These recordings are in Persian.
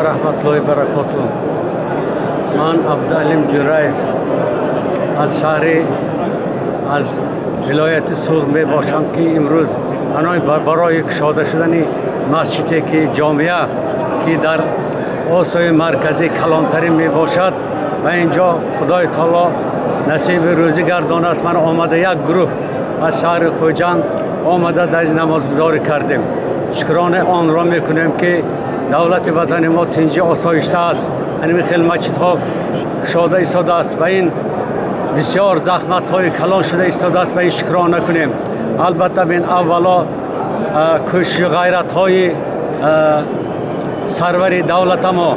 rahmatullahi ve barakatuh. من عبدالعلیم جرایف از شهر از ولایت سوغد می باشم که امروز برای گشاده شدن مسجدی که جامعه که در آسای مرکزی کلانتری می باشد و اینجا خدای تعالی نصیب روزی گردان است. من آمده یک گروه از شهر خوجند آمده در نمازگزاری کردیم. شکرانه آن را میکنیم که دولت وطن ما تنجی آسایشته است. همین خیلی مسجدها گشاده ایستاده است و این بسیار زحمت های کلان شده ایستاده است و این شکرانه کنیم. البته بین اولا کوشش غیرت های سرور دولت ما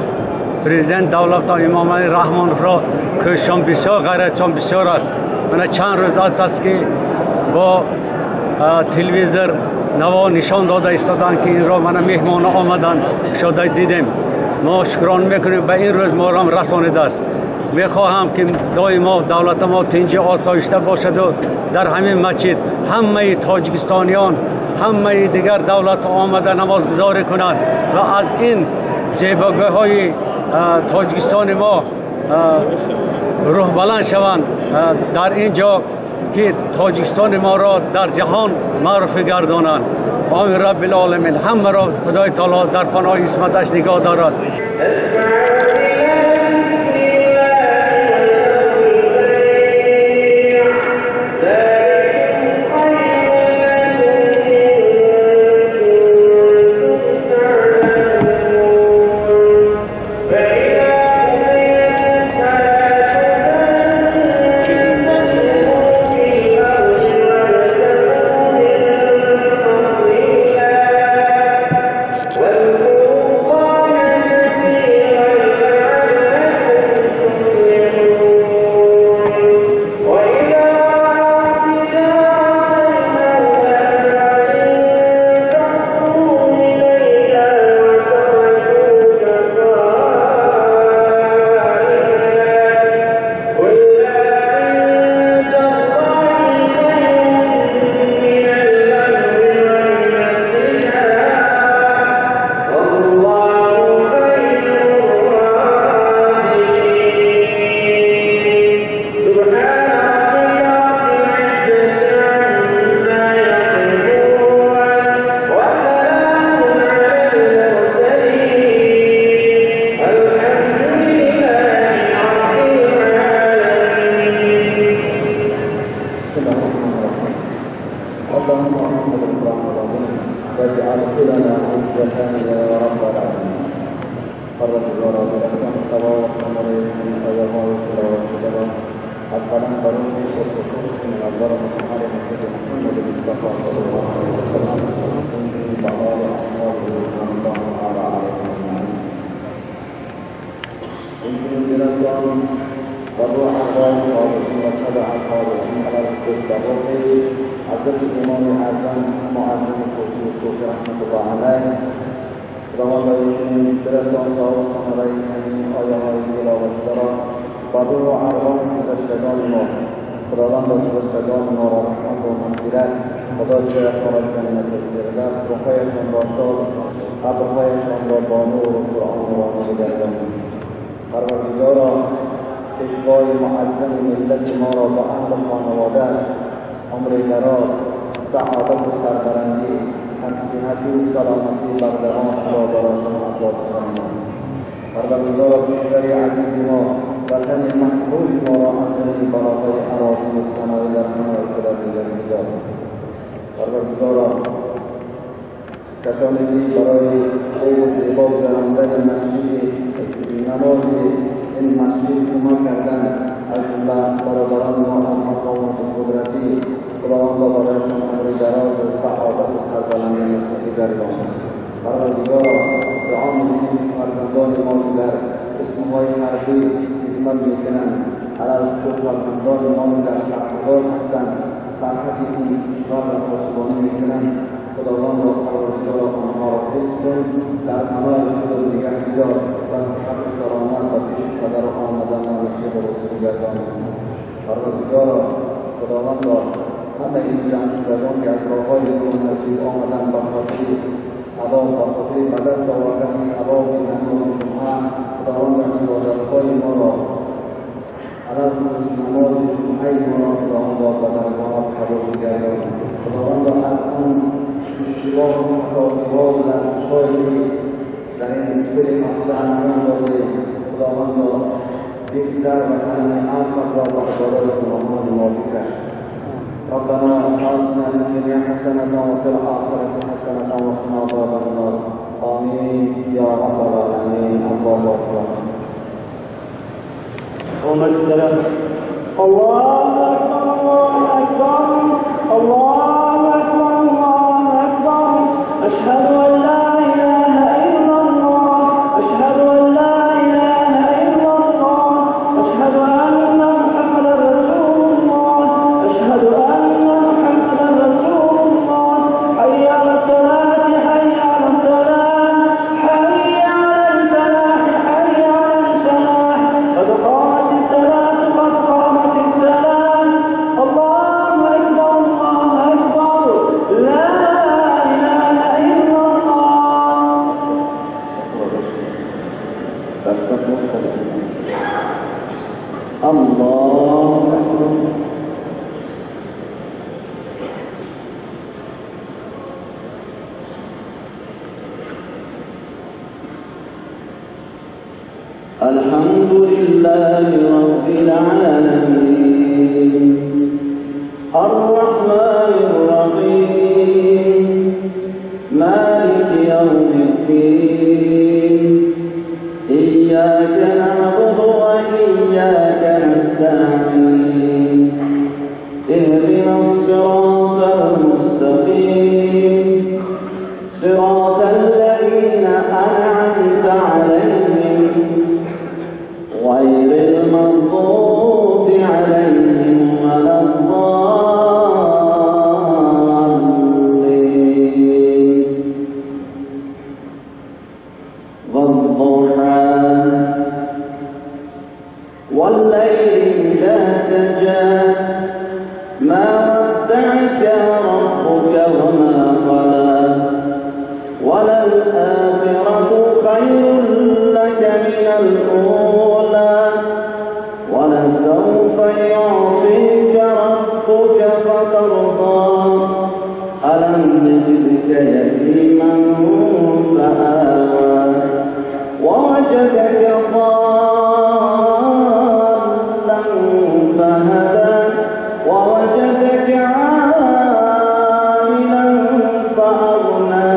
پرزیدنت دولت امام علی رحمان را کوششان بسیار غیرتشان بسیار است. من چند روز است که با تلویزیون نوا نشان داده ایستادند که این را من مهمان آمدن شده دیدیم. ما شکران میکنیم به این روز ما را رسانیده است. میخواهم که دائما دولت ما تنجی آسایشته باشد و در همین مسجد همه تاجیکستانیان همه دیگر دولت آمده نمازگزاری کنند و از این زیبایی های تاجیکستان ما روح بلند شوند در اینجا که تاجیکستان ما را در جهان معرفی گردانند. آمین رب العالمین. همه را خدای تعالی در پناه عصمتش نگاه دارد. واجعل كلنا حجة يا رب العالمين. قرة الورى بالأسلام الصلاة والسلام من أيها الكرى والشجرة حتى ننظروا والخصوص من الضرب على نبي محمد المصطفى صلى الله عليه وسلم من بعض أصحابه رضوان الله تعالى عليهم أجمعين. انشروا بالأسلام وضوء الله قادم واتبع قادم على الرسول بروحه حضرت امام اعظم معظم القدس الصوفي رحمة الله عليه روان بایشون برسان صاحب سامرای همین آیه های تلاوت را با روح و ارواح گذشتگان ما خداوند با گذشتگان ما را رحمت و مغفرت خدا جای خارج جنت الفردوس روحایشان را شاد قبرهایشان را با نور و قرآن روانی بگردانید. پروردگارا پیشوای معظم ملت ما را با اهل خانواده‌اش عمر دراز، سعادت و سربلندی، صحتی و سلامتی بردهان را براشان عطا فرمایید. پروردگارا پیشوای عزیز ما وطن محبوب ما را از جمله بلاهای اراضی و صنایع در کنار خودت نگهداری دارید. پروردگارا کسانی که برای خوب و زیبا گذراندن مسجد نماز این مسجد کمک کردند از جمله برادران ما از مقامات قدرتی خداوند برایشان عمر دراز و سعادت و سربلندی مسیحی دریابند. پروردگارا دعا می‌کنیم فرزندان ما که در قسم‌های حربی خدمت می‌کنند علل خصوص فرزندان ما که در سرحدات هستند سرحد این کشور را پاسبانی می‌کنند خداوند را پروردگارا آنها را حفظ کن در پناه خود نگه دار و صحت و سلامت و پیش پدر آمدن و مسیح و رسول گردان. پروردگارا خداوند را همه این جمع‌شدگان که از راه‌های دور نزدیک آمدن به خاطر ثواب و خاطر مدد آوردن ثواب این نماز جمعه، خداوند عبادت‌های ما را على خصوص نماز جمعه ما را خداوند با درگاه قبول گرداند. خداوند الان اشتباه و خطاها و لغزش‌هایی در این طول هفته انجام داده، خداوند بگذر و کلمه عفو را به حضرات گناهان ما بکش. ربنا آتنا في الدنيا حسنة وفي الآخرة حسنة وقنا عذاب النار. آمين يا رب العالمين. الله أكبر. قوم السلام. الله أكبر الله أكبر الله أكبر الله أكبر. أشهد أن لا إله إلا الله أشهد أن لا إله إلا الله أشهد أن محمدا رسول الله أشهد أن محمدا رسول الله. حي على الصلاة حي على الصلاة حي على الفلاح حي على الفلاح. قد قامت الصلاة قد قامت الصلاة. الله أكبر الله أكبر لا إله إلا الله. الله أكبر. الحمد لله رب العالمين الرحمن الرحيم مالك يوم الدين. إياك نعبد وإياك نستعين. اهدنا الصراط المستقيم صراط الذين أنعمت عليهم غير المغضوب عليهم ولا الضالين. والضحى والليل إذا سجى ما ودعك ربك وما قلى وللآخرة خير لك من الأولى ولسوف يعطيك ربك فترضى. ألم يجدك يتيما فآوى ووجدك ضالا فهدى ووجدك عائلا فأغنى.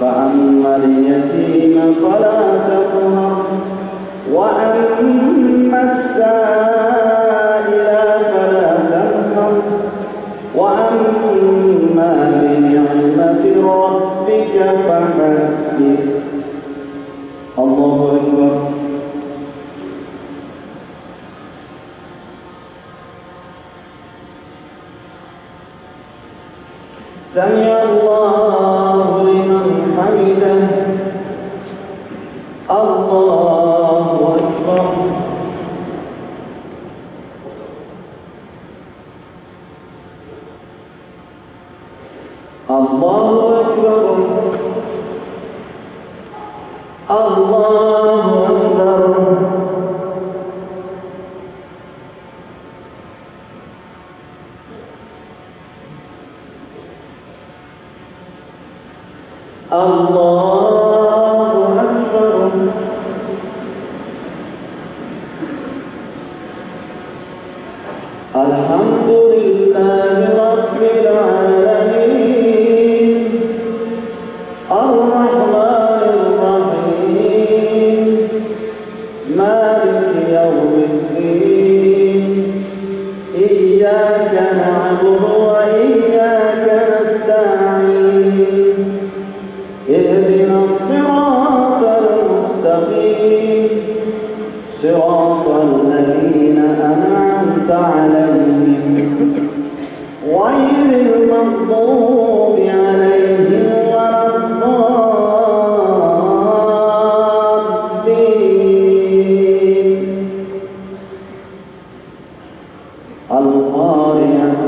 فأما اليتيم فلا تقهر وأما السائل فلا تنهر وأما بنعمة ربك فحدث. الله أكبر. سمع الله لمن حمده. الله أكبر. الله أكبر. الله أكبر. الله أكبر. الحمد لله رب العالمين الرحمن الرحيم مالك يوم الدين. إياك نعبد وإياك نستعين. اهدنا الصراط المستقيم صراط الذين أنعمت عليهم غير المغضوب عليهم ولا الضالين. القارعة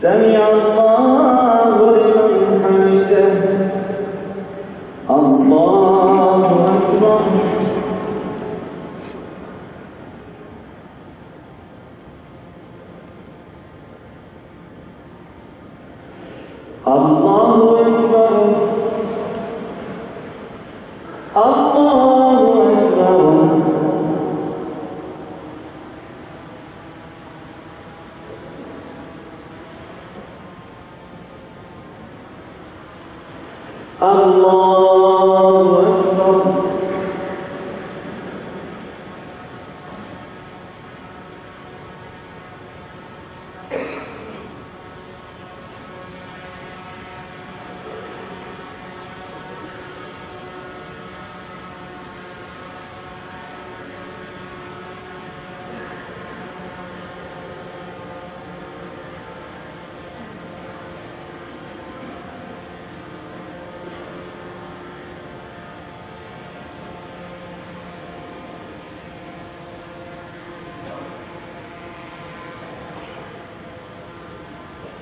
سمع الله لمن حمده الله أكبر الله أكبر الله أكبر الله أكبر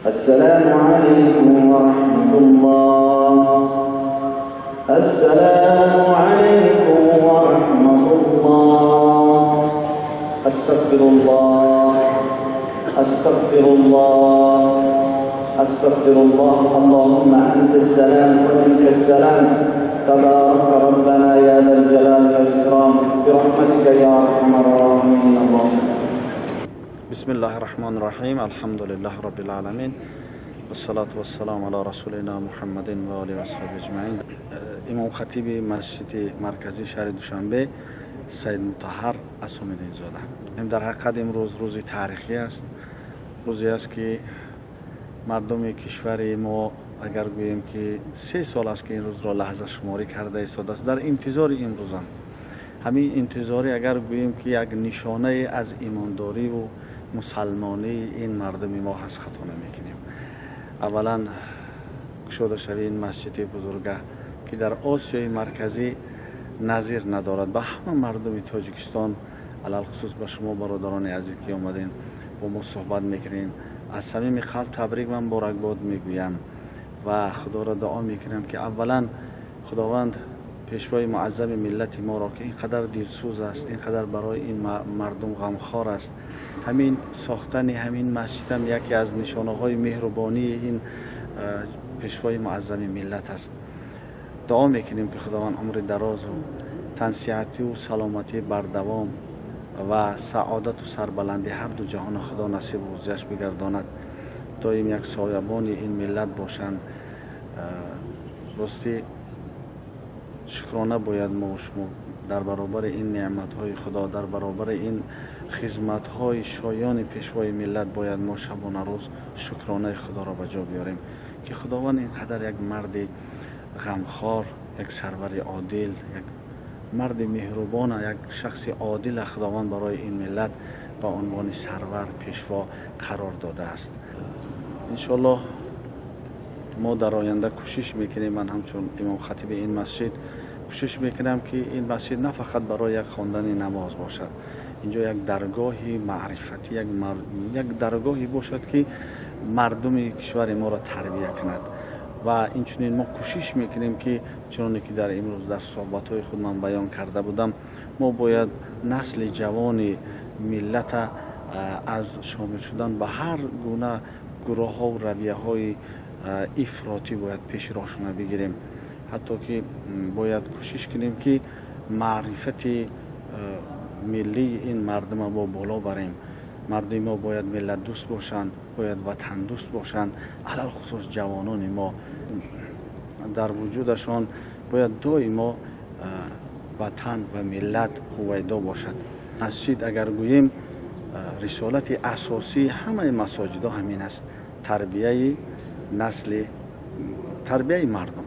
السلام عليكم ورحمة الله السلام عليكم ورحمة الله أستغفر الله أستغفر الله أستغفر الله اللهم أنت السلام ومنك السلام تبارك ربنا يا ذا الجلال والإكرام برحمتك يا أرحم الراحمين اللهم بسم الله الرحمن الرحیم الحمد لله رب العالمین والصلاة والسلام على رسولنا محمد و آله و اصحابه اجمعین. امام خطیب مسجد مرکزی شهر دوشنبه سید مطهر اسومینی زاده. در حقیقت امروز روزی تاریخی است، روزی است که مردم کشور ما اگر گوییم که 3 سال است که این روز را لحظه شماری کرده ایستاده است، در انتظار این روزند. همین انتظاری اگر گوییم که یک نشانه از ایمانداری و مسلمانی این مردم ما هست خطا نمیکنیم. اولا گشوده شوی این مسجد بزرگه که در آسیای مرکزی نظیر ندارد، به همه مردم تاجیکستان علل خصوص به شما برادران عزیز که آمدین با ما صحبت میکنین از صمیم قلب تبریک و مبارکباد میگویم و خدا را دعا میکنم که اولا خداوند پیشوای معظم ملت ما را که اینقدر دلسوز است، اینقدر برای این مردم غمخوار است، همین ساختن همین مسجد هم یکی از نشانه های مهربانی این پیشوای معظم ملت است. دعا میکنیم که خداوند عمر دراز و تنصیحاتی و سلامتی بردوام و سعادت و سربلندی هر دو جهان خدا نصیب و روزیش بگرداند، دایم یک سایبان این ملت باشند. راستی شکرانه باید ما و شما در برابر این نعمت‌های خدا، در برابر این خدمت‌های شایان پیشوای ملت باید ما شبانه روز شکرانه خدا را به جا بیاریم که خداوند اینقدر یک مرد غمخوار، یک سرور عادل، یک مرد مهربان، یک شخص عادل خداوند برای این ملت با عنوان سرور پیشوا قرار داده است. انشالله ما در آینده کوشش میکنیم، من همچون امام خطیب این مسجد کوشش میکنم که این مسجد نه فقط برای یک خواندن نماز باشد، اینجا یک درگاهی معرفتی، یک درگاهی باشد که مردم کشور ما را تربیت کند و اینچنین ما کوشش میکنیم که چنانه که در امروز در صحبت‌های خود من بیان کرده بودم، ما باید نسل جوان ملت از شامل شدن به هر گونه گروه ها و رویه های افراطی باید پیش راشونه بگیریم، حتی که باید کوشش کنیم که معرفت ملی این مردم با بالا بریم. مردم ما باید ملت دوست باشند، باید وطن دوست باشند، علل خصوص جوانان ما در وجودشان باید دائما وطن و ملت هویدا باشد. مسجد اگر گوییم رسالت اساسی همه مساجد همین است، تربیه نسل، تربیه مردم.